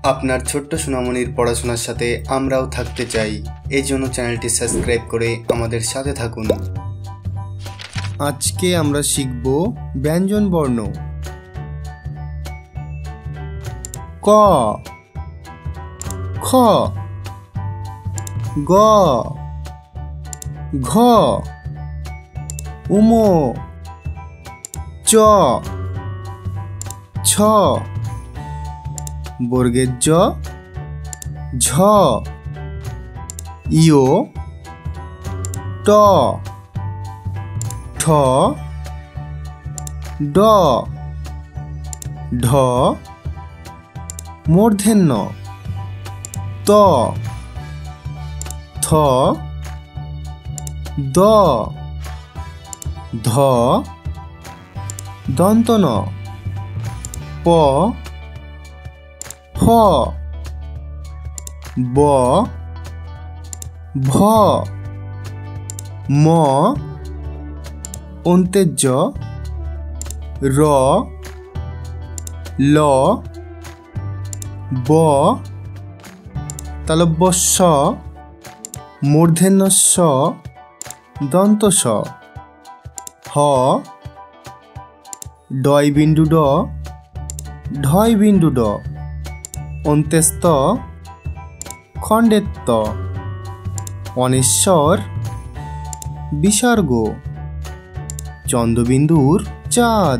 আপনার ছোট্ট সোনামণির পড়াশোনার সাথে আমরাও থাকতে চাই। এই জন্য চ্যানেলটি সাবস্ক্রাইব করে আমাদের সাথে থাকুন। আজকে আমরা শিখব ব্যঞ্জন বর্ণ। ক, খ, গ, ঘ, উম, চ, ছ, বর্গের জ, ঝ, ইয়, ট, ঠ, ড, ঢ, মূর্ধন্য ত, থ, দ, ধ, দন্ত ন, প, ফ, ব, ভ, ম, অন্তেজ, র, ল, ব, তালব্য স, মূর্ধন্য স, দন্ত স, হ, ডয় বিন্দু ড, ঢয় বিন্দু ড, অন্তেস্ত, খণ্ডেত্ব, অনেশ্বর, বিসর্গ, চন্দ্রবিন্দুর চাঁদ।